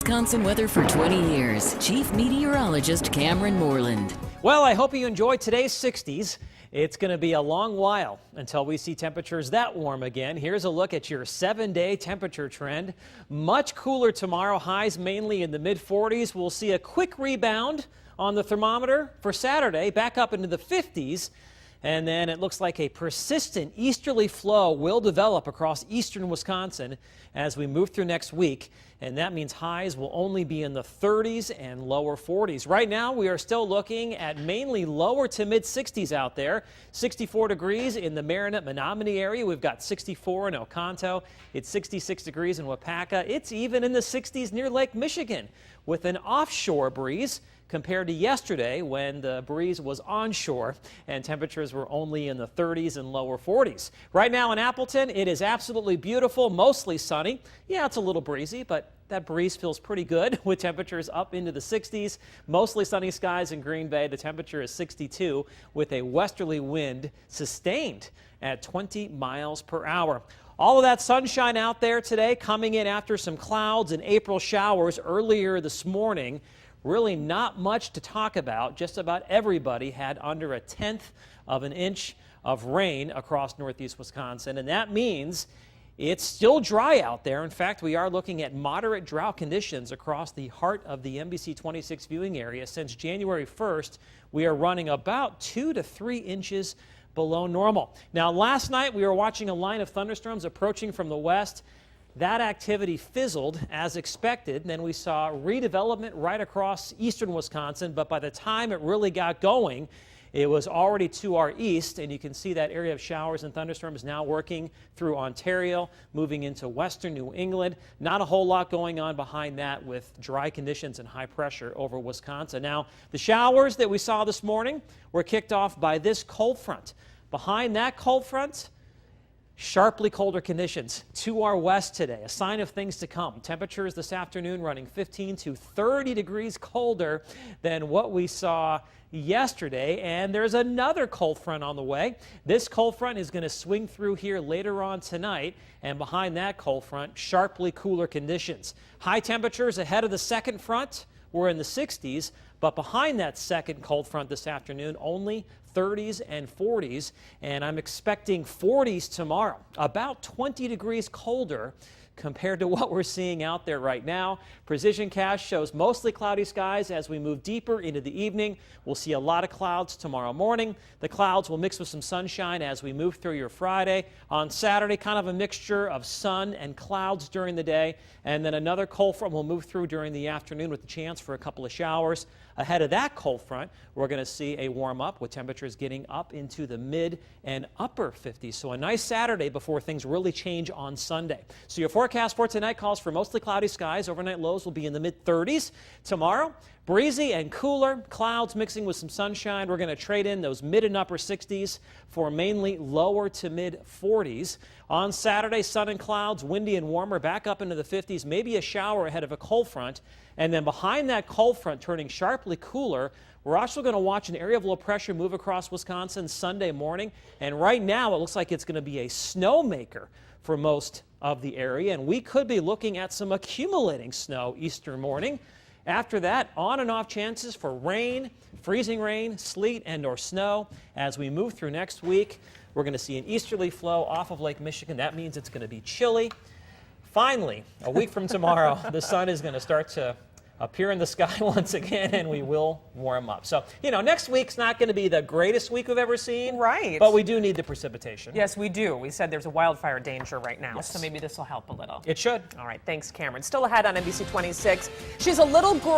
Wisconsin weather for 20 years. Chief Meteorologist Cameron Moreland. Well, I hope you enjoyed today's 60s. It's going to be a long while until we see temperatures that warm again. Here's a look at your 7-day temperature trend. Much cooler tomorrow, highs mainly in the mid-40s. We'll see a quick rebound on the thermometer for Saturday, back up into the 50s. And then it looks like a persistent easterly flow will develop across eastern Wisconsin as we move through next week. And that means highs will only be in the 30s and lower 40s. Right now, we are still looking at mainly lower to mid 60s out there. 64 degrees in the Marinette Menominee area. We've got 64 in Oconto. It's 66 degrees in Wapaka. It's even in the 60s near Lake Michigan with an offshore breeze, compared to yesterday when the breeze was onshore and temperatures were only in the 30s and lower 40s. Right now in Appleton, it is absolutely beautiful, mostly sunny. Yeah, it's a little breezy, but that breeze feels pretty good with temperatures up into the 60s. Mostly sunny skies in Green Bay. The temperature is 62 with a westerly wind sustained at 20 miles per hour. All of that sunshine out there today coming in after some clouds and April showers earlier this morning. Really not much to talk about. Just about everybody had under a 1/10 of an inch of rain across northeast Wisconsin, and that means it's still dry out there. In fact, we are looking at moderate drought conditions across the heart of the NBC 26 viewing area. Since January 1st, we are running about 2 to 3 inches below normal. Now, last night we were watching a line of thunderstorms approaching from the west. That activity fizzled as expected. Then we saw redevelopment right across eastern Wisconsin, but by the time it really got going, it was already to our east, and you can see that area of showers and thunderstorms now working through Ontario, moving into western New England. Not a whole lot going on behind that with dry conditions and high pressure over Wisconsin. Now, the showers that we saw this morning were kicked off by this cold front. Behind that cold front, sharply colder conditions to our west today, a sign of things to come. Temperatures this afternoon running 15 to 30 degrees colder than what we saw yesterday. And there's another cold front on the way. This cold front is going to swing through here later on tonight. And behind that cold front, sharply cooler conditions. High temperatures ahead of the second front. We're in the 60s, but behind that second cold front this afternoon, only 30s and 40s, and I'm expecting 40s tomorrow, about 20 degrees colder compared to what we're seeing out there right now. Precision Cast shows mostly cloudy skies as we move deeper into the evening. We'll see a lot of clouds tomorrow morning. The clouds will mix with some sunshine as we move through your Friday. On Saturday, kind of a mixture of sun and clouds during the day, and then another cold front will move through during the afternoon with a chance for a couple of showers. Ahead of that cold front, we're going to see a warm up with temperatures getting up into the mid and upper 50s. So a nice Saturday before things really change on Sunday. So your forecast for tonight calls for mostly cloudy skies. Overnight lows will be in the mid 30s. Tomorrow, breezy and cooler, clouds mixing with some sunshine. We're going to trade in those mid and upper 60s for mainly lower to mid 40s. On Saturday, sun and clouds, windy and warmer, back up into the 50s, maybe a shower ahead of a cold front. And then behind that cold front, turning sharply cooler, we're also going to watch an area of low pressure move across Wisconsin Sunday morning. And right now, it looks like it's going to be a snowmaker for most of the area. And we could be looking at some accumulating snow Easter morning. After that, on and off chances for rain, freezing rain, sleet, and or snow. As we move through next week, we're going to see an easterly flow off of Lake Michigan. That means it's going to be chilly. Finally, a week from tomorrow, the sun is going to start to appear in the sky once again, and we will warm up. So, you know, next week's not going to be the greatest week we've ever seen. Right. But we do need the precipitation. Yes, we do. We said there's a wildfire danger right now, Yes. so maybe this will help a little. It should. All right, thanks, Cameron. Still ahead on NBC 26. She's a little girl.